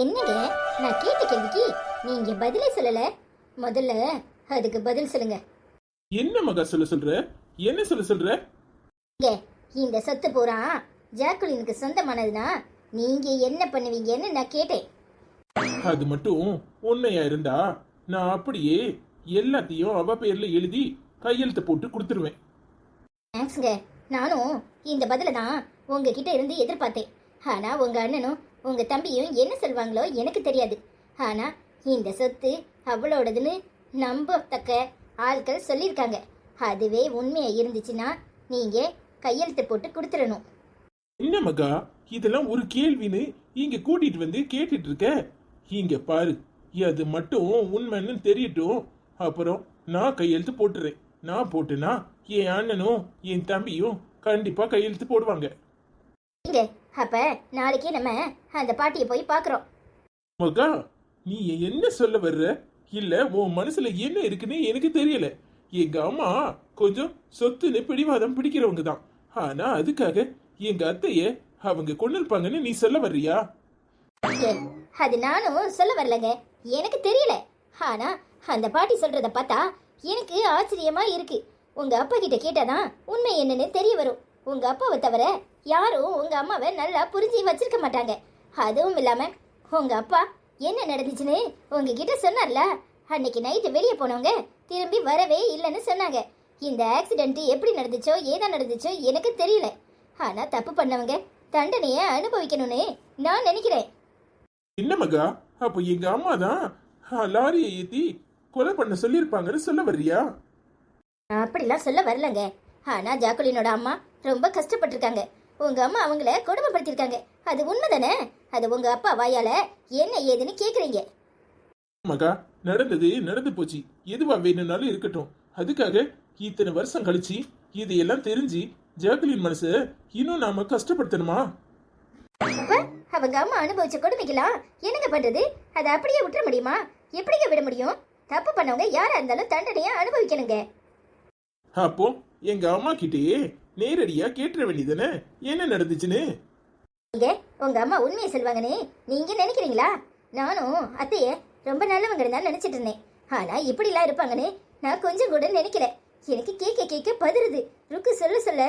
என்னங்க, நான் கேட்ட கேள்விக்கு நீங்க பதிலே சொல்லல. முதல்ல அதுக்கு பதில் சொல்லுங்க. என்ன மகா சொல்ற? என்ன சொல்ற? இங்க இந்த சொத்து பூரா ஜாக்குலினுக்கு சொந்தமானதுன்னா நீங்க என்ன பண்ணுவீங்கன்னு நான் கேட்டேன். அது மட்டும் உண்மையா இருந்தா நான் அப்படியே எல்லாத்தையும் அவ பேர்ல எழுதி கையெழுத்து போட்டு கொடுத்துருவேன். தேங்க்ஸ்ங்க. நானும் இந்த பதில தான் உங்ககிட்ட இருந்து எதிர்பார்த்தேன். ஆனா உங்க அண்ணனும் உங்க தம்பியும் என்ன சொல்வாங்களோ எனக்கு தெரியாது. ஆனா இந்த சொத்து அவளோடதுன்னு நம்பத்தக்க ஆட்கள் சொல்லியிருக்காங்க. அதுவே உண்மையா இருந்துச்சுன்னா நீங்க கையெழுத்து போட்டு கொடுத்துடணும். என்ன மகா, இதெல்லாம் ஒரு கேள்வின்னு இங்க கூட்டிட்டு வந்து கேட்டுட்டு இருக்க? இங்க பாரு, அது மட்டும் உண்மைன்னு தெரியட்டும், அப்புறம் நான் கையெழுத்து போட்டுறேன். நான் போட்டுனா என் அண்ணனும் என் தம்பியும் கண்டிப்பா கையெழுத்து போடுவாங்க. இங்க அப்ப நாளைக்கே நம்ம அந்த பாட்டியை போய் பாக்குறோம். மகா, நீ என்ன சொல்ல வர்ற? இல்ல உன் மனசுல என்ன இருக்குன்னு எனக்கு தெரியல. எங்க அம்மா கொஞ்சம் சொத்துன்னு பிடிவாதம் பிடிக்கிறவங்க தான். ஆனா அதுக்காக எங்க அத்தைய அவங்க கொண்டு இருப்பாங்கன்னு நீ சொல்ல வர்றியா? அது நானும் சொல்ல வரலங்க, எனக்கு தெரியல. ஆனா அந்த பாட்டி சொல்றத பார்த்தா எனக்கு ஆச்சரியமா இருக்கு. உங்க அப்பா கிட்ட கேட்டாதான் உண்மை என்னன்னு தெரிய வரும். உங்க அப்பாவை தவிர யாரும் உங்க அம்மாவை நல்லா புரிஞ்சு வச்சிருக்க மாட்டாங்க. அதுவும் இல்லாம உங்க அப்பா என்ன நடந்துச்சுன்னு உங்ககிட்ட சொன்னார்ல, அன்னைக்கு நைட்டு வெளியே போனவங்க திரும்பி வரவே இல்லைன்னு சொன்னாங்க. இந்த ஆக்சிடென்ட் எப்படி நடந்துச்சோ ஏதா நடந்துச்சோ எனக்கு தெரியல. ஆனா தப்பு பண்ணவங்க தண்டனைய அனுபவிக்கணும்னு நான் நினைக்கிறேன். என்ன மகா, அப்போ எங்க அம்மா தான் லாரியை ஏத்தி கொலை பண்ண சொல்லியிருப்பாங்கன்னு சொல்ல வர்றியா? அப்படிலாம் சொல்ல வரலங்க. ஆனா ஜாக்குலினோட அம்மா ரொம்ப கஷ்டப்பட்டிருக்காங்க. உங்க அம்மா அவங்கள கொடுமைப்படுத்திருக்காங்க. அது உண்மைதானே? அது உங்க அப்பா வாயால என்ன ஏதுன்னு கேக்குறீங்க. மகா, நடந்தது நடந்து போச்சு. எதுவா வேணும்னாலும் இருக்கட்டும். அதுக்காக இத்தனை வருஷம் கழிச்சு இதையெல்லாம் தெரிஞ்சு ஜாக்குலின் மனச இன்னும் நாம கஷ்டப்படுத்தணுமா? அப்ப அவங்க அம்மா அனுபவிச்ச கொடுமைக்கலாம் என்னங்க பண்றது? அதை அப்படியே விட்டுற முடியுமா? எப்படிங்க விட முடியும்? தப்பு பண்ணவங்க யாரா இருந்தாலும் தண்டனையா அனுபவிக்கணுங்க. அப்போ எங்க அம்மா கிட்டே நேரடியா கேட்டுற வேண்டியதானே என்ன நடந்துச்சுன்னு? இங்க உங்க அம்மா உண்மையை சொல்வாங்கன்னு நீங்க நினைக்கிறீங்களா? நானும் அத்தைய ரொம்ப நல்லவங்க தான் நினைச்சிட்டு இருந்தேன். ஆனா இப்படிலாம் இருப்பாங்கன்னு நான் கொஞ்சம் கூட நினைக்கல. எனக்கு கேட்க கேட்க பதறுது. ருக்கு சொல்ல சொல்ல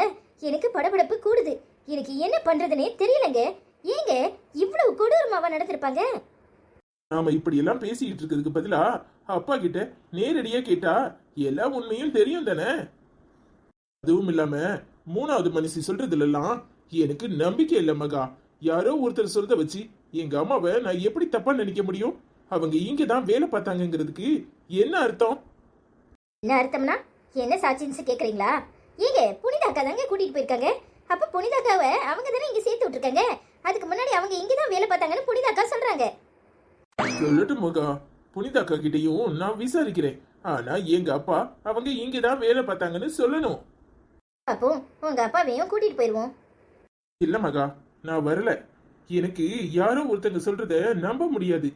எனக்கு படபடப்பு கூடுது. எனக்கு என்ன பண்றதுன்னே தெரியலங்க. ஏங்க இவ்வளவு கொடூரமாவா நடத்திருப்பாங்க? நாம இப்படி எல்லாம் பேசிக்கிட்டு இருக்கிறதுக்கு பதிலா அப்பா கிட்ட நேரடியா கேட்டா எல்லா உண்மையும் தெரியும் தானே? அதுவும் இல்லாம மூணாவது மனுஷி சொல்றதுல எல்லாம் எனக்கு நம்பிக்கை இல்ல மகா. யாரோ ஒருத்தர் சொல்றத வச்சு எங்க அம்மாவை நான் எப்படி தப்பா நினைக்க முடியும்? அவங்க இங்கதான் வேலை பார்த்தாங்கிறதுக்கு என்ன அர்த்தம்? என்ன அர்த்தம்னா என்ன சாட்சின்னு கேக்குறீங்களா? ஏங்க புனிதாக்கா தாங்க கூட்டிட்டு போயிருக்காங்க. அப்ப புனிதாக்காவை அவங்க தானே இங்க சேர்த்து விட்டுருக்காங்க. அதுக்கு முன்னாடி அவங்க இங்கதான் வேலை பார்த்தாங்கன்னு புனிதாக்கா சொல்றாங்க. சொல்லட்டும் மகா, புனிதாக்கா கிட்டையும் நான் விசாரிக்கிறேன். ஆனா எங்க அப்பா அவங்க இங்கதான் வேலை பார்த்தாங்கன்னு சொல்லணும். அப்போ உங்க அப்பாவையும் கூட்டிட்டு போயிருவோம். இல்ல மகா, நான் வரல. எனக்கு யாரோ ஒருத்தங்க சொல்றத நம்ப முடியாது.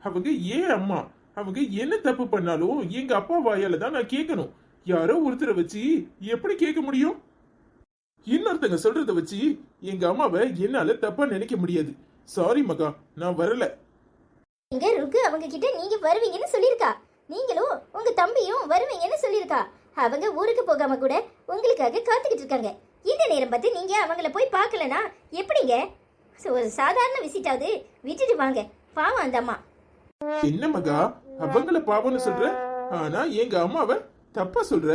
அவங்க ஏன் அம்மா, அவங்க என்ன தப்பு பண்ணாலும் எங்க அப்பா வாயால தான் நான் கேட்கணும். யாரோ ஒருத்தரை வச்சு எப்படி கேட்க முடியும்? இன்னொருத்தங்க சொல்றத வச்சு எங்க அம்மாவை என்னால தப்பா நினைக்க முடியாது. சாரி மகா, நான் வரல. இங்க ருக்கு அவங்க கிட்ட நீங்க வருவீங்கன்னு சொல்லிருக்கா. நீங்களும் உங்க தம்பியும் வருவீங்கன்னு சொல்லிருக்கா. அவங்க ஊருக்கு போகாம கூட உங்களுக்காக காத்துக்கிட்டு இருக்காங்க. இந்த நேரம் பார்த்து நீங்க அவங்கள போய் பார்க்கலனா எப்படிங்க? ஒரு சாதாரண விசிட்டாவது விட்டுட்டு வாங்க. பாவம் அந்த அம்மா. என்ன மகா, அவங்கள பாவம்னு சொல்ற, ஆனா எங்க அம்மாவை தப்பா சொல்ற?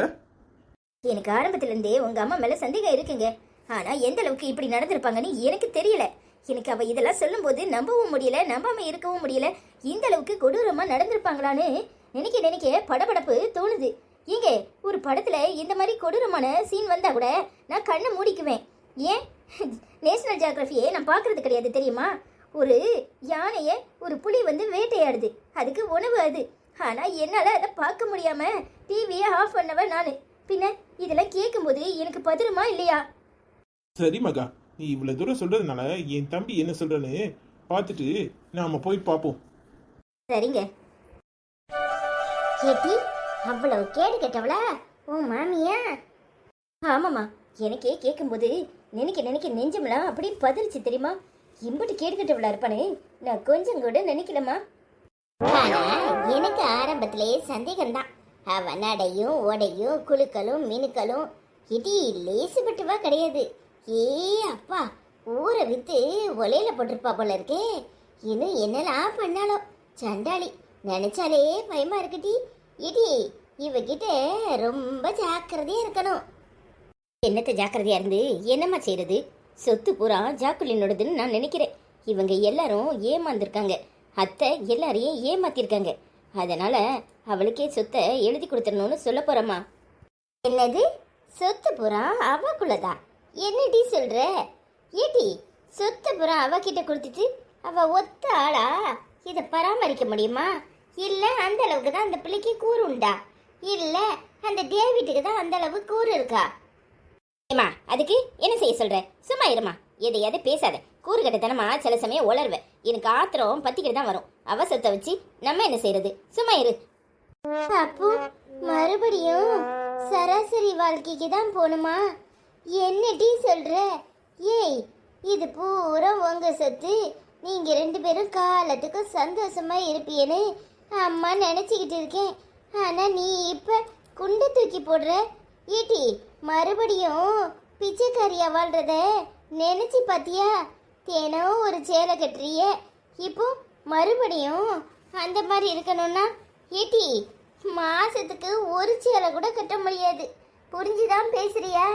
எனக்கு ஆரம்பத்துல இருந்தே உங்க அம்மா மேல சந்தேகம் இருக்குங்க. ஆனா எந்த அளவுக்கு இப்படி நடந்திருப்பாங்கன்னு எனக்கு தெரியல. எனக்கு அவ இதெல்லாம் சொல்லும் போது நம்பவும் முடியல, நம்பாம இருக்கவும் முடியல. இந்த அளவுக்கு கொடூரமா நடந்திருப்பாங்களான்னு நினைக்க நினைக்க படபடப்பு தோணுது. ஏங்க ஒரு படத்துல இந்த மாதிரி கொடூரமான சீன் வந்தா கூட நான் கண்ணை மூடிக்குவேன். ஏன் நேஷனல் ஜியோகிராஃபியே நான் பார்க்கறது கிடையாது தெரியுமா? ஒரு யானைய ஒரு புலி வந்து வேட்டையாடுது, அதுக்கு உணவு அது. ஆனா என்னால அதை பார்க்க முடியாம டிவியை ஆஃப் பண்ணவ நானு. பின்ன இதெல்லாம் கேட்கும்போது எனக்கு பதறுமா இல்லையா? சரி மகா, நீ இவ்வளவு தூரம் சொல்றதுனால என் தம்பி என்ன சொல்றன்னு பார்த்துட்டு நாம போய் பார்ப்போம். சரிங்க. கேட்டி அவ்வளவு கேடு கேட்டவளா உன் மாமியா? ஆமாம்மா, எனக்கே கேட்கும்போது நினைக்க நினைக்க நெஞ்சமெல்லாம் அப்படி பதறிச்சு தெரியுமா? இம்புட்டு கேட்டுக்கிட்டவளா இருப்பானே நான் கொஞ்சம் கூட நினைக்கலம்மா. ஆனா எனக்கு ஆரம்பத்திலேயே சந்தேகம்தான். அவன் நடையும் உடையும் குழுக்களும் மினுக்களும் இடி லேசுபட்டுவா கிடையாது. ஏ அப்பா, ஊரை வித்து ஒலையில போட்டிருப்பா போல இருக்கே. இன்னும் என்னெல்லாம் பண்ணாலும் சண்டாளி, நினைச்சாலே பயமா இருக்குடி. இடி இவகிட்ட ரொம்ப ஜாக்கிரதையா இருக்கணும். என்னத்த ஜாக்கிரதையா இருந்து என்னம்மா செய்யறது? சொத்து பூரா ஜாக்குலினோடதுன்னு நான் நினைக்கிறேன். இவங்க எல்லாரும் ஏமாந்துருக்காங்க. அத்தை எல்லாரையும் ஏமாத்திருக்காங்க. அதனால அவளுக்கே சொத்தை எழுதி கொடுத்துடணும்னு சொல்ல போறம்மா. என்னது, சொத்து பூரா அவக்குள்ளதா? என்னடி சொல்ற? ஏடி, சொத்து பூரா அவகிட்ட கொடுத்துட்டு அவ ஒத்த ஆளா இதை பராமரிக்க முடியுமா? இல்ல அந்த அளவுக்கு தான் அந்த பிள்ளைக்கு கூறு உண்டா? இல்ல அந்த டேவிட்டுக்கு தான் அந்த அளவு கூறு இருக்கா? ஏமா அதுக்கு என்ன செய்ய சொல்ற? சும்மா இருமா, எதையாவது பேசாத. கூறு கட்டத்தனமா சில சமயம் உளர்வேன். எனக்கு ஆத்திரம் பத்திக்கிட்டு தான் வரும். அவசரத்தை வச்சு நம்ம என்ன செய்யறது? சும்மா இரு. அப்போ மறுபடியும் சராசரி வாழ்க்கைக்கு தான் போகணுமா? என்னடி சொல்ற? ஏய், இது பூரா உங்க சொத்து. நீங்க 2 பேரும் காலத்துக்கும் சந்தோஷமா இருப்பீன்னு அம்மா நினைச்சுக்கிட்டு இருக்கேன். ஆனா நீ இப்ப குண்டை தூக்கி போடுற. ஏட்டி, மறுபடியும் பிச்சைக்காரியா வாழ்றத நினைச்சு பாத்தியா? தினம் ஒரு சேலை கட்டுறிய, இப்போ மறுபடியும் அந்த மாதிரி இருக்கணும்னா ஏட்டி மாசத்துக்கு ஒரு சேலை கூட கட்ட முடியாது. புரிஞ்சுதான் பேசுறியா?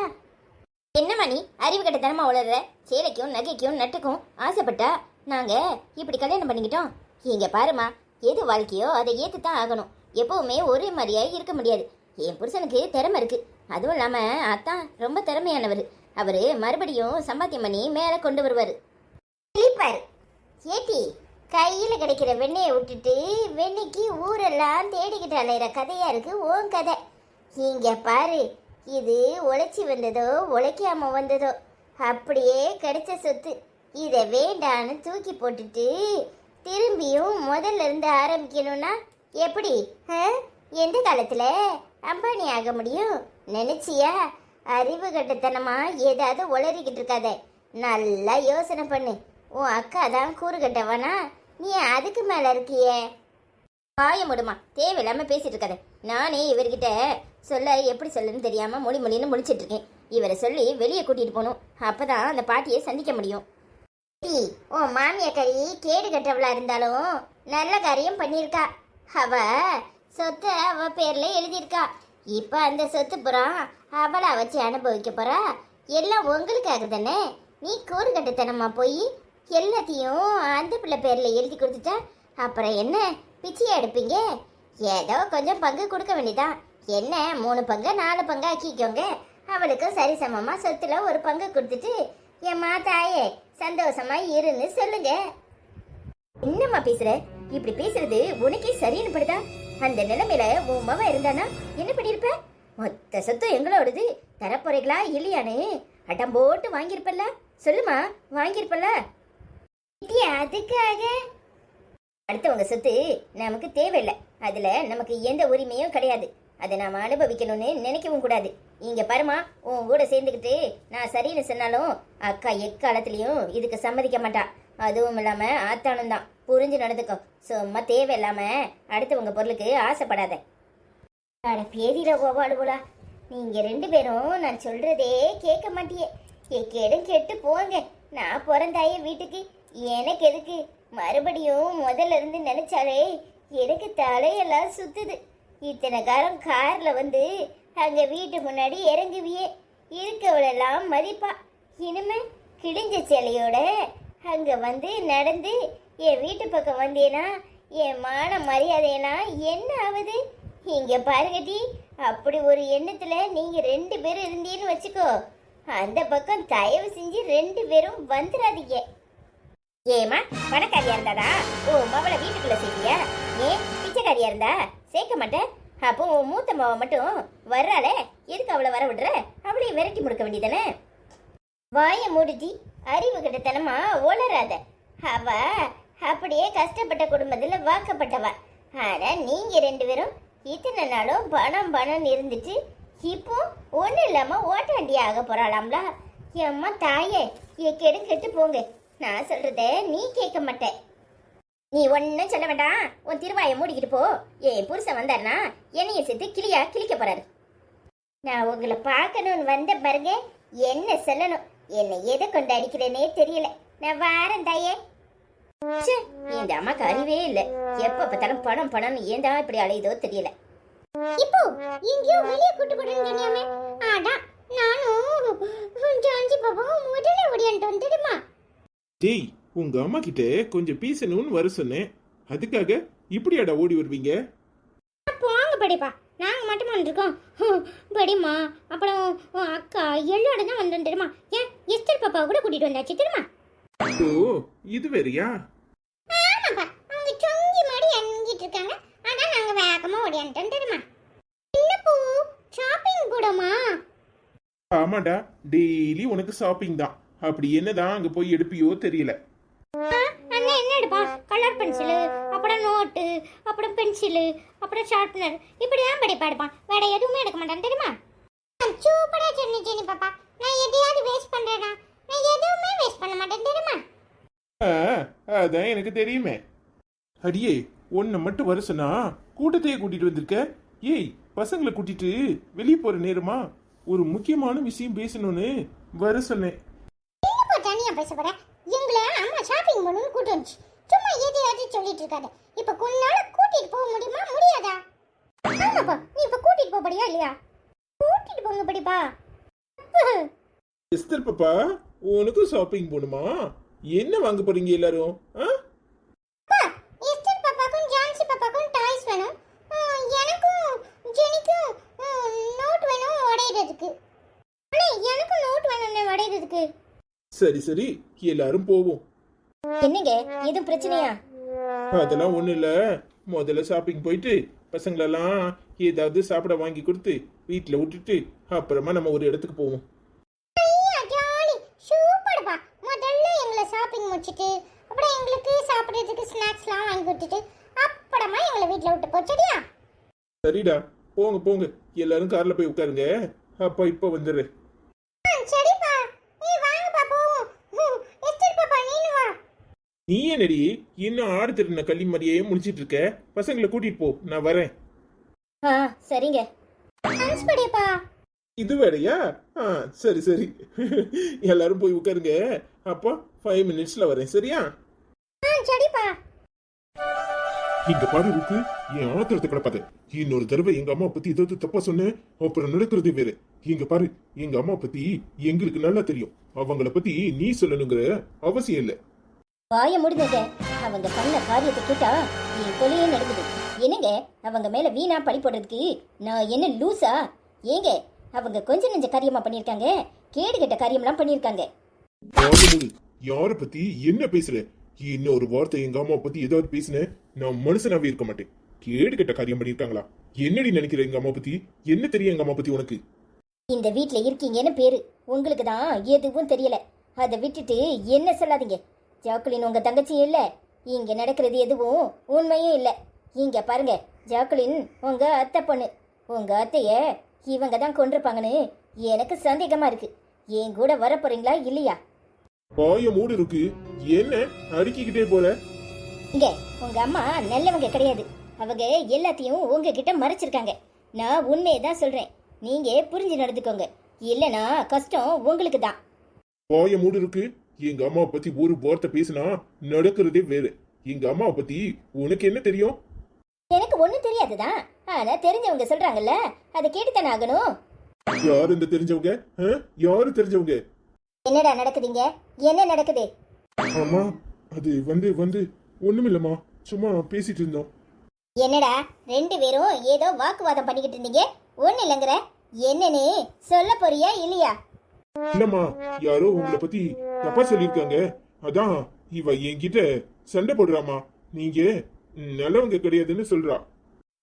என்னம்மா நீ அறிவு கட்டத்தனமா வளர்ற? சேலைக்கும் நகைக்கும் நட்டுக்கும் ஆசைப்பட்டா நாங்க இப்படி கல்யாணம் பண்ணிக்கிட்டோம். இங்க பாருமா, எது வாழ்க்கையோ அதை ஏத்துதான் ஆகணும். எப்பவுமே ஒரே மாதிரியா இருக்க முடியாது. என் புருஷனுக்கு திறமை இருக்கு. அதுவும் இல்லாம அத்தான் ரொம்ப திறமையானவர். அவரு மறுபடியும் சம்பாத்தியம் பண்ணி மேல கொண்டு வருவாரு. ஏட்டி, கையில கிடைக்கிற வெண்ணெயை விட்டுட்டு வெண்ணெய்க்கு ஊரெல்லாம் தேடிக்கிட்டு அலையிற கதையா இருக்கு உன் கதை. இங்க பாரு, இது உழைச்சி வந்ததோ உழைக்காம வந்ததோ அப்படியே கிடைச்ச சொத்து. இதை வேண்டான்னு தூக்கி போட்டுட்டு திரும்பியும் முதல்ல இருந்து ஆரம்பிக்கணும்னா எப்படி? எந்த காலத்துல அம்பானி ஆக முடியும் நினைச்சியா? அறிவு கட்டத்தனமா ஏதாவது உளறிக்கிட்டு இருக்காத. நல்லா யோசனை பண்ணு. உன் அக்கா தான் கூறு கட்டவனா? நீ அதுக்கு மேல இருக்கியே. பாய முடுமா, தேவையில்லாம பேசிட்டு இருக்காத. நானே இவர்கிட்ட சொல்ல எப்படி சொல்லுன்னு தெரியாம மொழின்னு முடிச்சிட்டு இருக்கேன். இவரை சொல்லி வெளியே கூட்டிட்டு போகணும். அப்பதான் அந்த பாட்டியை சந்திக்க முடியும். உன் மாமியக்காரி கேடு கட்டவளா இருந்தாலும் நல்ல காரியம் பண்ணிருக்கா. அவ சொத்தை அவ பேர்ல எழுதியிருக்கா. இப்ப அந்த சொத்து புறம் அவளை வச்சு அனுபவிக்க போறா. எல்லாம் உங்களுக்காக தானே. நீ கூறு கட்டுத்தனமா போய் எல்லாத்தையும் அந்த பிள்ளை பேர்ல எழுதி கொடுத்துட்டா அப்புறம் என்ன பிச்சையா எடுப்பீங்க? ஏதோ கொஞ்சம் பங்கு கொடுக்க வேண்டியதான். என்ன 3 பங்கு 4 பங்கு ஆக்கிக்கோங்க. அவளுக்கும் சரிசமமா சொத்துல ஒரு பங்கு கொடுத்துட்டு ஏம்மா தாயே சந்தோஷமா இருன்னு சொல்லுங்க. என்னம்மா பேசுற? இப்படி பேசுறது உனக்கே சரின்னு படுதா? அந்த நிலைமையில உன் மவ இருந்தானா என்ன பண்ணிருப்ப? மொத்த சொத்தும் எங்களோடது. தரப்போறீங்களா இல்லையானு அடம் போட்டு வாங்கியிருப்பல்ல? சொல்லுமா, வாங்கியிருப்பல்ல? அதுக்காக அடுத்தவங்க சொத்து நமக்கு தேவையில்லை. அதுல நமக்கு எந்த உரிமையும் கிடையாது. அதை நாம அனுபவிக்கணும்னு நினைக்கவும் கூடாது. இங்க பாருமா, உன் கூட சேர்ந்துக்கிட்டு நான் சரின்னு சொன்னாலும் அக்கா எக்காலத்திலையும் இதுக்கு சம்மதிக்க மாட்டா. அதுவும் இல்லாம ஆத்தானும் தான். புரிஞ்சு நடந்துக்கோ. சும்மா தேவையில்லாம அடுத்தவங்க பொருளுக்கு ஆசைப்படாத. பேதியில போவாளுகளா? நீங்க 2 பேரும் நான் சொல்றதே கேட்க மாட்டியே. கேடும் கெட்டு போங்க. நான் பிறந்தாய வீட்டுக்கு எனக்கு எதுக்கு? மறுபடியும் முதல்ல இருந்து நினைச்சாலே எனக்கு தலையெல்லாம் சுத்துது. இத்தனை காலம் கார்ல வந்து அங்க வீட்டு முன்னாடி இறங்குவியே. இருக்கவளெல்லாம் மதிப்பா. இனிமே கிழிஞ்ச சேலையோட அங்க வந்து நடந்து என் வீட்டு பக்கம் வந்தேனா என் மான மரியாதைனா என்ன ஆகுது? இங்க பாருங்கடி, அப்படி ஒரு எண்ணத்துல நீங்க 2 பேரும் இருந்தீன்னு வச்சுக்கோ. அந்த பக்கம் தயவு செஞ்சு 2 பேரும் வந்துடாதீங்க. ஏமா பணக்காரியா இருந்தாதா ஓ மவளை வீட்டுக்குள்ள சேர்த்தியா? ஏன் பிச்சைக்காரியா இருந்தா சேர்க்க மாட்டேன். அப்போ உன் மூத்த மாவை மட்டும் வர்றாளே, எதுக்கு அவளை வர விடுற? அவளையும் விரட்டி முடுக்க வேண்டியதானே. வாய மூடிட்டி, அறிவு கிட்டத்தனமா உளராத. அவ அப்படியே கஷ்டப்பட்ட குடும்பத்துல வாக்கப்பட்டவ. ஆனா நீங்க 2 பேரும் இத்தனை நாளும் பணம் இருந்துட்டு இப்போ ஒன்றும் இல்லாம ஓட்டாண்டி ஆக போறாளாம்ல. எம்மா தாயே, கேடு கெட்டு போங்க. நான் சொல்றத நீ கேட்க மாட்டே. நீ ஒன்னும் சொல்ல வேண்டாம். உன் திருவாயை மூடிக்கிட்டு போ. என் புருஷன் வந்தாருனா என்னைய சேர்த்து கிளியா கிளிக்க போறாரு. நான் உங்களை பார்க்கணும்னு வந்த பாருங்க. என்ன சொல்லணும், என்னை எதை கொண்டு அடிக்கிறேனே தெரியல. நான் வாரேன் தாயே. ச்சே, இந்த அம்மாக்கு அறிவே இல்ல. எப்ப பார்த்தாலும் பணம் பணம்னு ஏந்தா இப்படி அலையுதோ தெரியல. இப்போ எங்கேயோ வெளியே கூட்டு போடுன்னு சொன்னியாமே. அதான் நானும் ஜான்சி பாப்பாவும் முதல்ல ஓடியான்ட்டோம் தெரியுமா? டேய், உங்க அம்மா கிட்ட கொஞ்சம் பேசணும்னு வர சொன்னேன். அதுக்காக இப்படியாடா ஓடி வருவீங்க? போங்க படிப்பா, நாங்க மட்டும் வந்திருக்கோம். படிமா, அப்புறம் உன் அக்கா எல்லோட தான் வந்தோம் தெரியுமா? ஏன் எஸ்டர் பாப்பாவை கூட கூட்டிட்டு வந்தாச்சு தெரியுமா? ஓ, இது வேறயா? ஆமாப்பா, அவங்க சொங்கி மாடி அங்கிட்டு இருக்காங்க. அதான் நாங்க வேகமா ஓடியான்ட்டோம் தெரியுமா? இல்லப்போ ஷாப்பிங் போடுமா? ஆமாடா, டெய்லி உனக்கு ஷாப்பிங் தான். அப்படி என்னதான் அங்க போய் எடுப்பியோ தெரியல. அண்ணா என்ன எடுப்பா? கலர் பென்சிலு, அப்புறம் நோட்டு, அப்புறம் பென்சிலு, அப்புறம் ஷார்ப்னர், இப்படி தான் படிப்பா எடுப்பான். வேற எதுவுமே எடுக்க மாட்டான் தெரியுமா? சூப்பரா சொன்னீங்க பாப்பா. நான் எதையாவது வேஸ்ட் பண்றேனா? நான் எதுவுமே வேஸ்ட் பண்ண மாட்டேன் தெரியுமா? அதான் எனக்கு தெரியுமே. அடியே, உன்னை மட்டும் வர சொன்னா கூட்டத்தையே கூட்டிட்டு வந்திருக்க. ஏய், பசங்களை கூட்டிட்டு வெளியே போற நேரமா? ஒரு முக்கியமான விஷயம் பேசணும்னு வர சொன்னேன். என்னப்பா தனியா பேச போற? எங்களை அம்மா ஷாப்பிங் பண்ணணும்னு கூட்டு வந்துச்சு. சும்மா எதையாவது சொல்லிட்டு இருக்காத. இப்ப கொஞ்ச நாள் கூட்டிட்டு போக முடியுமா முடியாதா? ஆமாப்பா, நீ இப்ப கூட்டிட்டு போக போறியா இல்லையா? கூட்டிட்டு போங்க படிப்பா. எஸ்தர் பாப்பா, உனக்கும் ஷாப்பிங் போகணுமா? என்ன வாங்க போறீங்க எல்லாரும்? அப்பா, எஸ்டர் பாப்பாக்கும் ஜான்சி பாப்பாக்கும் டாய்ஸ் வேணும். எனக்கும் ஜெனிக்கும் நோட் வேணும் உடையிறதுக்கு. அண்ணே, எனக்கும் நோட் வேணும் உடையிறதுக்கு. சரி சரி, எல்லாரும் போவோம். என்னங்க, எதுவும் பிரச்சனையா? அதெல்லாம் ஒண்ணு இல்ல. முதல்ல ஷாப்பிங் போயிட்டு பசங்களெல்லாம் ஏதாவது சாப்பிட வாங்கி கொடுத்து வீட்டுல விட்டுட்டு அப்புறமா நம்ம ஒரு இடத்துக்கு போவோம். ஜாலி, சூப்பர்ப்பா. முதல்ல எங்களை ஷாப்பிங் முடிச்சிட்டு அப்புறம் எங்களுக்கு சாப்பிடுறதுக்கு ஸ்நாக்ஸ்லாம் வாங்கி கொடுத்துட்டு அப்புறமா எங்களை வீட்ல விட்டு போச்சடியா? சரிடா, போங்க போங்க, எல்லாரும் கார்ல போய் உட்காருங்க. அப்பா இப்ப வந்துடுறேன். சரிப்பா, நீ வாங்கப்பா போவோம். எஸ்டர் பாப்பா நீனு வா. நீ என்னடி இன்னும் ஆடு திருந கள்ளி மாதிரியே முடிச்சிட்டு இருக்க? பசங்களை கூட்டிட்டு போ, நான் வரேன். சரிங்க. படிப்பா. இது வேறையா? சரி சரி. எல்லாரும் போய் உட்காருங்க. அப்போ 5 மினிட்ஸ்ல வரேன், சரியா? சரிப்பா. இங்க பாரு ருக்கு, என் ஆத்திரத்தை கிடப்பாத. இன்னொரு தடவை எங்க அம்மா பத்தி ஏதாவது தப்பா சொன்னேன், அப்புறம் நடக்கிறது வேற. இங்க பாரு, எங்க அம்மா பத்தி எங்களுக்கு நல்லா தெரியும். அவங்கள பத்தி நீ சொல்லணுங்கிற அவசியம் இல்ல. வாய முடிஞ்சத அவங்க பண்ண காரியத்தை கேட்டா என் கொலையே நடக்குது. என்னங்க, அவங்க மேல வீணா பழி போடுறதுக்கு நான் என்ன லூசா? ஏங்க, அவங்க கொஞ்சம் நெஞ்ச காரியமா பண்ணிருக்காங்க, கேடு கெட்ட காரியம்லாம் பண்ணிருக்காங்க. யார பத்தி என்ன பேசுற? இன்னொரு வார்த்தை எங்க அம்மா பத்தி ஏதாவது பேசுன, நான் மனுஷனாவே இருக்க மாட்டேன். கேடு கெட்ட காரியம் பண்ணிருக்காங்களா? என்னடி நினைக்கிற எங்க அம்மா பத்தி? என்ன தெரியும் எங்க அம்மா பத்தி உனக்கு? இந்த வீட்ல இருக்கீங்கன்னு பேரு, உங்களுக்கு தான் எதுவும் தெரியல. அதை விட்டுட்டு என்ன சொல்லாதீங்க. ஜாக்குலின் உங்க தங்கச்சியும் இல்ல, இங்க நடக்கிறது எதுவும் உண்மையும் இல்ல. இங்க பாருங்க, ஜாக்குலின் உங்க அத்தை பொண்ணு. உங்க அத்தைய இவங்க தான் கொண்டிருப்பாங்கன்னு எனக்கு சந்தேகமா இருக்கு. என் கூட வர போறீங்களா இல்லையா? பாய மூடு இருக்கு, என்ன அடுக்கிக்கிட்டே போற? இங்க உங்க அம்மா நல்லவங்க கிடையாது. அவங்க எல்லாத்தையும் உங்ககிட்ட மறைச்சிருக்காங்க. நான் உண்மையை தான் சொல்றேன். நீங்க புரிஞ்சு நடந்துக்கோங்க, இல்லனா கஷ்டம் உங்களுக்கு தான். பாய மூடு இருக்கு. எங்க அம்மா பத்தி ஒரு வார்த்தை பேசினா நடக்கிறதே வேற. எங்க அம்மா பத்தி உனக்கு என்ன தெரியும்? எனக்கு ஒண்ணும் தெரியாதுதான். ஆனா தெரிஞ்சவங்க சொல்றாங்கல்ல, அதை கேட்டுத்தானே ஆகணும். யாரு இந்த தெரிஞ்சவங்க? யாரு தெரிஞ்சவங்க? என்னடா நடக்குதுங்க? என்ன நடக்குது? ஆமா, அது வந்து ஒண்ணுமில்லம்மா, சும்மா பேசிட்டு இருந்தோம். என்னடா ரெண்டு பேரும் ஏதோ வாக்குவாதம் பண்ணிக்கிட்டு இருந்தீங்க? ஒண்ணு இல்லைங்கிற, என்னன்னு சொல்ல போறியா இல்லையா? இல்லம்மா, யாரோ உங்களை பத்தி தப்பா சொல்லிருக்காங்க. அதான் இவ என்கிட்ட சண்டை போடுறாமா. நீங்க நல்லவங்க கிடையாதுன்னு சொல்றா.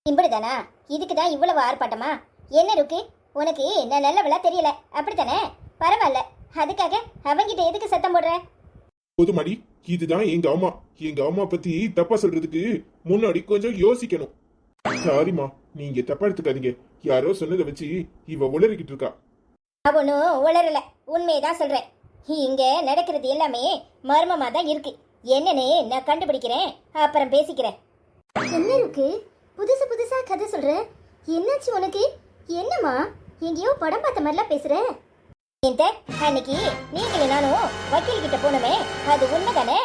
இப்படிதானா? இதுக்குதான் இவ்வளவு ஆர்ப்பாட்டமா? என்ன இருக்கு உனக்கு? நான் நல்லவளா தெரியல அப்படித்தானே? பரவாயில்ல, அதுக்காக அவங்கிட்ட எதுக்கு சத்தம் போடுற? பொதுமடி, இதுதான் எங்க அம்மா. எங்க அம்மா பத்தி தப்பா சொல்றதுக்கு முன்னாடி கொஞ்சம் யோசிக்கணும். சாரிமா, நீங்க தப்பா எடுத்துக்காதீங்க. யாரோ சொன்னதை வச்சு இவ உளறிக்கிட்டு இருக்கா. அவனும் உளரல, உண்மையதான் சொல்றேன். இங்க நடக்கிறது எல்லாமே மர்மமா தான் இருக்கு. என்னன்னு நான் கண்டுபிடிக்கிறேன், அப்புறம் பேசிக்கிறேன். என்ன இருக்கு? புதுசு புதுசா கதை சொல்ற. என்னாச்சு உனக்கு? என்னம்மா எங்கேயோ படம் பார்த்த மாதிரிலாம் பேசுற? அன்னைக்கு நீங்களும் நானும் வக்கீல் கிட்ட போனோமே, அது உண்மைதானே?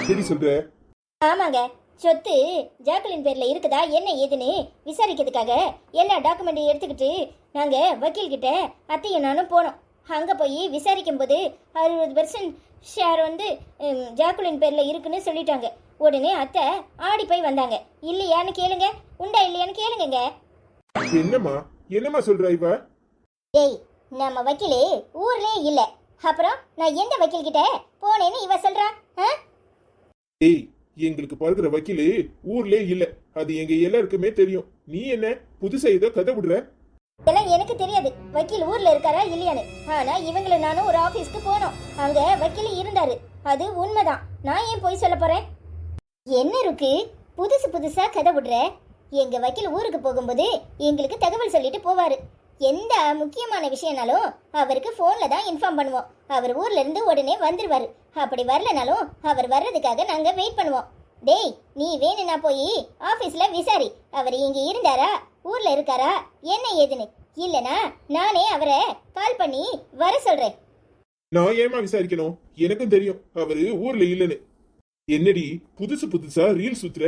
சரி சொல்ற. ஆமாங்க, சொத்து ஜாக்குலின் பேர்ல இருக்குதா என்ன ஏதுன்னு விசாரிக்கிறதுக்காக எல்லா டாக்குமெண்ட்டையும் எடுத்துக்கிட்டு நாங்க வக்கீல் கிட்ட அத்தையும் நானும் போனோம். அங்க போய் விசாரிக்கும் போது 60% ஷேர் ஜாக்குலின் பேர்ல இருக்குன்னு சொல்லிட்டாங்க. உடனே அத்தை ஆடி போய் வந்தாங்க. இல்லையான்னு கேளுங்க, உண்டா இல்லையான்னு கேளுங்க. என்னம்மா சொல்ற இவ? டேய், நம்ம வக்கீலே ஊர்லயே இல்ல, அப்புறம் நான் எந்த வக்கீல் கிட்ட போனேன்னு இவ சொல்றா? ஏய், எங்களுக்கு பார்க்கிற வக்கீலு ஊர்லயே இல்ல, அது எங்க எல்லாருக்குமே தெரியும். நீ என்ன புதுசா ஏதோ கதை விடுற? இதெல்லாம் எனக்கு தெரியாது வக்கீல் ஊர்ல இருக்காரா இல்லையான்னு. ஆனா இவங்களும் நானும் ஒரு ஆபீஸ்க்கு போனோம், அங்க வக்கீல் இருந்தாரு, அது உண்மைதான். நான் ஏன் போய் சொல்ல போறேன்? என்ன இருக்கு? புதுசு புதுசா கதை விடுற. எங்க வக்கீல் ஊருக்கு போகும்போது எங்களுக்கு தகவல் சொல்லிட்டு போவாரு. எந்த முக்கியமான விஷயம்னாலும் அவருக்கு போன்ல தான் இன்ஃபார்ம் பண்ணுவோம். அவர் ஊர்ல இருந்து உடனே வந்துருவாரு. அப்படி வரலனாலும் அவர் வர்றதுக்காக நாங்க வெயிட் பண்ணுவோம். டேய், நீ வேணும்னா போய் ஆபீஸ்ல விசாரி, அவர் இங்க இருந்தாரா, ஊர்ல இருக்காரா, என்ன ஏதுன்னு. இல்லனா நானே அவரை கால் பண்ணி வர சொல்றேன். நான் ஏமா விசாரிக்கணும்? எனக்கும் தெரியும் அவரு ஊர்ல இல்லன்னு. என்னடி புதுசு புதுசா ரீல் சுத்துற?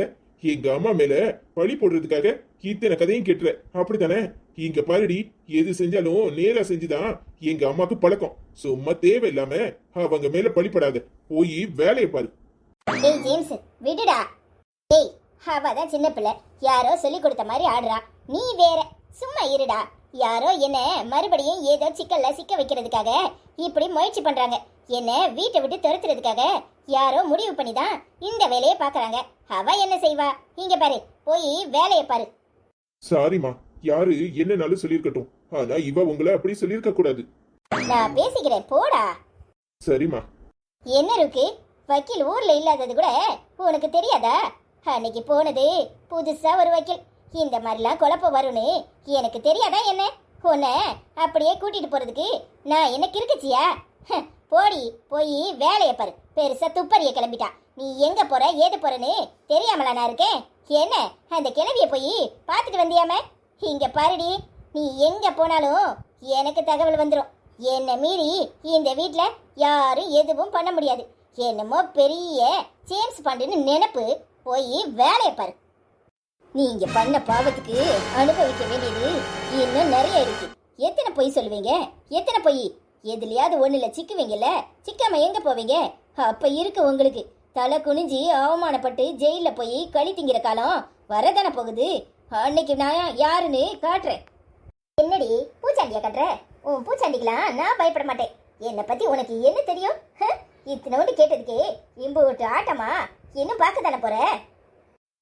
எங்க அம்மா மேல பழி போடுறதுக்காக இத்தனை கதையும் கேட்டுற, அப்படித்தானே? இங்க பாருடி, எது செஞ்சாலும் நேரா செஞ்சுதான் எங்க அம்மாக்கு பழக்கம். சும்மா தேவையில்லாம அவங்க மேல பழிப்படாத, போய் வேலையை பாரு. டேய் ஜேம்ஸ், விடுடா. டேய், அவதான் சின்ன பிள்ளை, யாரோ சொல்லி கொடுத்த மாதிரி ஆடுறா. நீ வேற, சும்மா இருடா. யாரோ என்ன மறுபடியும் ஏதோ சிக்கல்ல சிக்க வைக்கிறதுக்காக இப்படி முயற்சி பண்றாங்க. என்ன வீட்டை விட்டு துரத்துறதுக்காக யாரோ முடிவு பண்ணிதான் இந்த வேலையை பாக்குறாங்க. அவ என்ன செய்வா? இங்க பாரு, போய் வேலையை பாரு. சாரிமா, யாரு என்னனாலும் சொல்லிருக்கட்டும், ஆனா இவ உங்களை அப்படி சொல்லிருக்க கூடாது. நான் பேசிக்கிறேன், போடா. சரிம்மா. என்ன இருக்கு? வக்கீல் ஊர்ல இல்லாதது கூட உனக்கு தெரியாதா? அன்னைக்கு போனது புதுசா ஒரு வக்கீல். இந்த மாதிரிலாம் குழப்பம் வரும்னு எனக்கு தெரியாதா என்ன? உன்னை அப்படியே கூட்டிட்டு போறதுக்கு நான் என்ன கிறுக்குச்சியா? போடி, போய் வேலையை பாரு. பெருசா துப்பறிய கிளம்பிட்டா. நீ எங்க போற ஏது போறன்னு தெரியாமலா நான் இருக்கேன்? என்ன அந்த கிளவிய போய் பார்த்துட்டு வந்தியாம? இங்க பாருடி, நீ எங்க போனாலும் எனக்கு தகவல் வந்துடும். என்னை மீறி இந்த வீட்டுல யாரும் எதுவும் பண்ண முடியாது. என்னமோ பெரிய ஜேம்ஸ் பாண்டுன்னு நினைப்பு. போய் வேலையை பாரு. நீங்க பண்ண பாவத்துக்கு அனுபவிக்க வேண்டியது இன்னும் நிறைய இருக்கு. எத்தனை பொய் சொல்லுவீங்க? எத்தனை பொய்? எதுலயாவது ஒண்ணுல சிக்குவீங்கல்ல? சிக்காம எங்க போவீங்க? அப்ப இருக்கு உங்களுக்கு. தலை குனிஞ்சி அவமானப்பட்டு ஜெயில போய் களி திங்கிற காலம் வரதானே போகுது. அன்னைக்கு நான் யாருன்னு காட்டுறேன். என்னடி பூச்சாண்டியா காட்டுற? உன் பூச்சாண்டிக்கலாம் நான் பயப்பட மாட்டேன். என்னை பத்தி உனக்கு என்ன தெரியும்? இத்தனோண்டு கேட்டதுக்கே இம்புட்டு ஆட்டமா? இன்னும் பார்க்க தானே போற?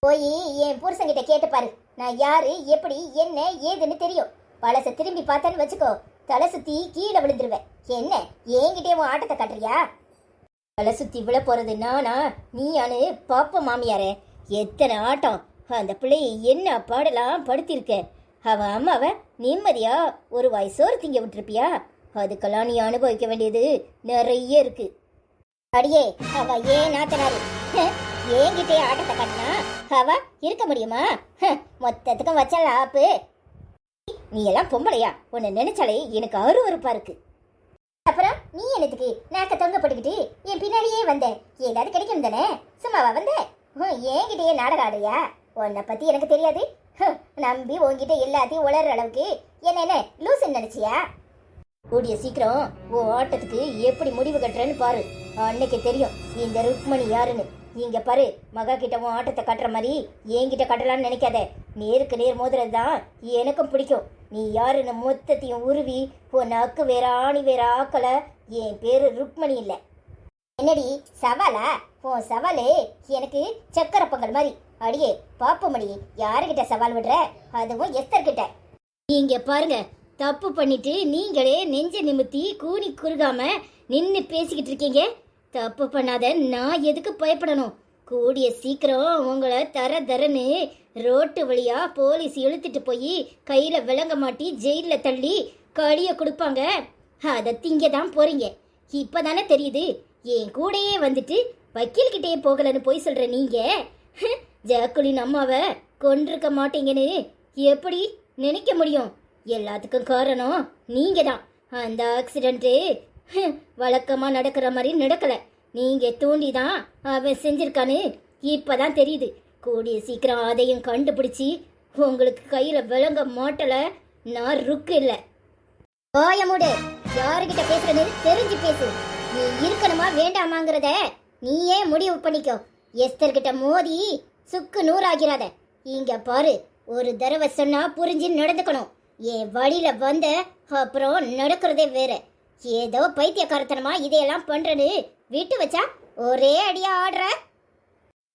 போய் என் புருஷங்கிட்ட கேட்டு பாரு. நான் யாரு, எப்படி, என்ன ஏதுன்னு தெரியும். பழச திரும்பி பார்த்தேன்னு வச்சுக்கோ, தலை சுத்தி கீழே விழுந்துருவேன். என்ன என்கிட்டே உன் ஆட்டத்தை காட்டுறியா? தலை சுத்தி விழ போறது நானா நீயானு பாப்ப மாமியாரே. எத்தனை ஆட்டம்! அந்த பிள்ளையை என்ன பாடலாம் படுத்திருக்க. அவ அம்மாவை நிம்மதியா ஒரு வாய் சோறு திங்க விட்டுருப்பியா? அதுக்கெல்லாம் நீ அனுபவிக்க வேண்டியது நிறைய இருக்கு. அடியே, அவ ஏன் நாத்தனாரு என்கிட்டே ஆட்டத்தை காட்டினா அவ இருக்க முடியுமா? மொத்தத்துக்கும் வச்சால ஆப்பு. நீ எல்லாம் பொம்பளையா? உன்னை நினைச்சாலே எனக்கு அருவருப்பா இருக்கு. அப்புறம் நீ என்னத்துக்கு நாக்க தொங்கப்பட்டுக்கிட்டு என் பின்னாடியே வந்த? ஏதாவது கிடைக்கும் தானே? சும்மாவா வந்த? என்கிட்டயே நாடகம் ஆடுறியா? உன்னை பத்தி எனக்கு தெரியாது. நம்பி உன்கிட்ட எல்லாத்தையும் உளற அளவுக்கு என்ன லூசுன்னு நினைச்சியா? கூடிய சீக்கிரம் உன் ஆட்டத்துக்கு எப்படி முடிவு கட்டுறேன்னு பாரு. அன்னைக்கு தெரியும் இந்த ருக்மணி யாருன்னு. இங்க பாரு, மகா கிட்ட உன் ஆட்டத்தை கட்டுற மாதிரி என்கிட்ட கட்டலான்னு நினைக்காத. நேருக்கு நேர் மோதுறது தான் எனக்கும் பிடிக்கும். நீ யாருன்னு மொத்தத்தையும் உருவி உன் அக்கு வேற ஆணி வேற ஆக்கல. என் பேரு ருக்மணி இல்ல. என்னடி சவாலா? உன் சவாலு எனக்கு சக்கரை பொங்கல் மாதிரி. அடியே பாப்பமணி, யாருகிட்ட சவால் விடுற? அதுவும் எஸ்தர் கிட்ட. இங்க பாருங்க, தப்பு பண்ணிட்டு நீங்களே நெஞ்ச நிமித்தி கூனி குறுகாம நின்று பேசிக்கிட்டு இருக்கீங்க. தப்பு பண்ணாத நான் எதுக்கு பயப்படணும்? கூடிய சீக்கிரம் உங்களை தரன்னு ரோட்டு வழியா போலீஸ் இழுத்துட்டு போய் கையில விளங்க மாட்டி ஜெயில தள்ளி களிய கொடுப்பாங்க. அதை திங்க தான் போறீங்க. இப்பதானே தெரியுது. என் கூடயே வந்துட்டு வக்கீல் கிட்டயே போகலன்னு போய் சொல்ற நீங்க ஜாக்குலின் அம்மாவை கொன்றிருக்க மாட்டீங்கன்னு எப்படி நினைக்க முடியும்? எல்லாத்துக்கும் காரணம் நீங்க தான். அந்த ஆக்சிடென்ட்டு வழக்கமா நடக்கிற மாதிரி நடக்கல. நீங்க தூண்டி தான் அவன் செஞ்சிருக்கான்னு இப்பதான் தெரியுது. கூடிய சீக்கிரம் அதையும் கண்டுபிடிச்சி உங்களுக்கு கையில விளங்க மாட்டல. நான் ருக்கு இல்ல. வாயமுடு. யாருகிட்ட பேசுறது தெரிஞ்சு பேசு. நீ இருக்கணுமா வேண்டாமாங்கிறத நீயே முடிவு பண்ணிக்கோ. எஸ்தர் கிட்ட மோதி சுக்கு நூறாகிறாத. இங்க பாரு, ஒரு தடவை சொன்னா புரிஞ்சு நடந்துக்கணும். என் வழியில வந்த அப்புறம் நடக்கிறதே வேற. ஏதோ பைத்தியக்காரத்தனமா இதையெல்லாம் பண்றேன்னு விட்டு வச்சா ஒரே அடியா ஆடுற.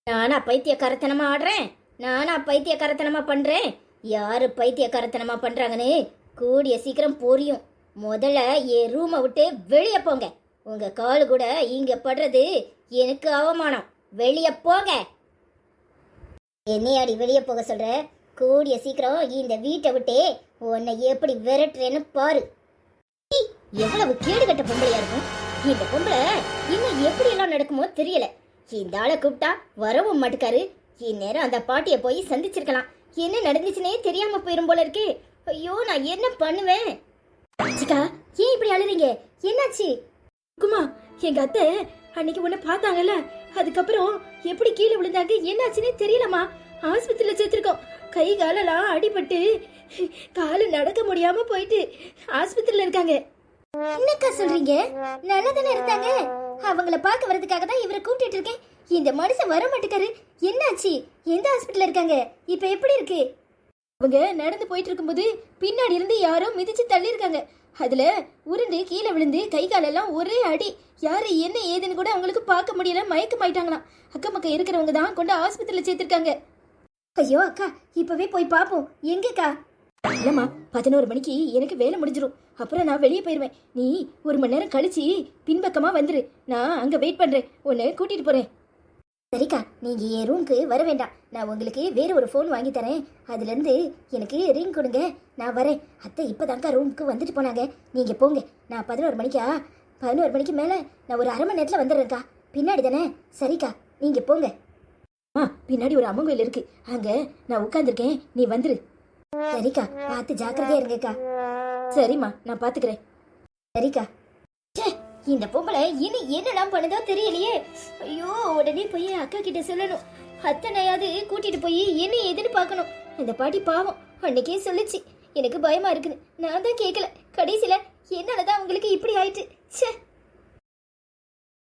நானா பைத்தியக்காரத்தனமா ஆடுறேன்? நானா பைத்தியக்காரத்தனமா பண்றேன்? யாரு பைத்தியக்காரத்தனமா பண்றாங்கன்னு கூடிய சீக்கிரம் புரியும். முதல்ல என் ரூமை விட்டு வெளியே போங்க. உங்க காலு கூட இங்க படுறது எனக்கு அவமானம். வெளியே போங்க. என்னையாடி வெளியே போக சொல்ற? கூடிய சீக்கிரம் இந்த வீட்டை விட்டே உன்னை எப்படி விரட்டுறேன்னு பாரு. எவ்வளவு கேடு கட்ட பொம்பளையா இருக்கும் இந்த பொம்பளை. இன்னும் எப்படி எல்லாம் நடக்குமோ தெரியல. இந்த ஆளை கூப்பிட்டா வரவும் மாட்டுக்காரு. இந்நேரம் அந்த பாட்டியை போய் சந்திச்சிருக்கலாம். என்ன நடந்துச்சுன்னே தெரியாம போயிரும் போல இருக்கு. ஐயோ, நான் என்ன பண்ணுவேன்? சிக்கா, ஏன் இப்படி அழுறீங்க? என்னாச்சு? குமா, எங்க அத்தை அன்னைக்கு உன்னை பார்த்தாங்கல்ல, அதுக்கப்புறம் எப்படி கீழே விழுந்தாங்க என்னாச்சுன்னே தெரியலமா. ஆஸ்பத்திரியில சேர்த்திருக்கோம். கை காலெல்லாம் அடிபட்டு காலு நடக்க முடியாம போயிட்டு ஆஸ்பத்திரியில இருக்காங்க. என்னக்கா சொல்றீங்க? நல்லா தானே இருந்தாங்க. அவங்கள பார்க்க வரதுக்காக தான் இவரை கூப்பிட்டு இருக்கேன். இந்த மனுஷன் வர மாட்டேக்காரு. என்னாச்சு? எந்த ஹாஸ்பிட்டல்ல இருக்காங்க? இப்ப எப்படி இருக்கு? அவங்க நடந்து போயிட்டு இருக்கும்போது பின்னாடி இருந்து யாரோ மிதிச்சு தள்ளி இருக்காங்க. அதுல உருண்டு கீழே விழுந்து கை காலெல்லாம் ஒரே அடி. யாரு என்ன ஏதுன்னு கூட அவங்களுக்கு பார்க்க முடியல. மயக்கமாயிட்டாங்களாம். அக்கம் பக்கம் இருக்கிறவங்க தான் கொண்டு ஆஸ்பத்திரியில சேர்த்திருக்காங்க. ஐயோ அக்கா, இப்பவே போய் பாப்போம். எங்கக்கா? இல்லம்மா, 11 மணிக்கு எனக்கு வேலை முடிஞ்சிடும். அப்புறம் நான் வெளியே போயிடுவேன். நீ 1 மணி நேரம் கழிச்சு பின்பக்கமா வந்துரு. நான் அங்க வெயிட் பண்றேன். உன்னை கூட்டிட்டு போறேன். சரிக்கா, நீங்க என் ரூமுக்கு வர வேண்டாம். நான் உங்களுக்கு வேற ஒரு ஃபோன் வாங்கி தரேன். அதுல இருந்து எனக்கு ரிங் கொடுங்க. நான் வரேன். அத்தை இப்பதான்க்கா ரூமுக்கு வந்துட்டு போனாங்க. நீங்க போங்க. நான் 11 மணிக்கு மேல நான் ஒரு அரை மணி நேரத்துல வந்துடுறேன்க்கா. பின்னாடி தானே? சரிக்கா, நீங்க போங்க. பின்னாடி ஒரு அம்மன் கோயில் இருக்கு. அங்க நான் உட்காந்துருக்கேன். நீ வந்துரு. சரிக்கா, பார்த்து ஜாக்கிரதையா இருங்கக்கா. சரிம்மா, நான் பாத்துக்கிறேன். சரிக்கா. இந்த பொம்பளை இன்னும் என்னெல்லாம் பண்ணுதோ தெரியலையே. ஐயோ, உடனே போய் அக்கா கிட்ட சொல்லணும். அத்தனையாவது கூட்டிட்டு போய் என்ன ஏதுன்னு பார்க்கணும். இந்த பாட்டி பாவம் அன்னைக்கே சொல்லுச்சு. எனக்கு பயமா இருக்குன்னு. நான் தான் கேட்கல. கடைசியில என்னாலதான் உங்களுக்கு இப்படி ஆயிட்டு. ச்சே.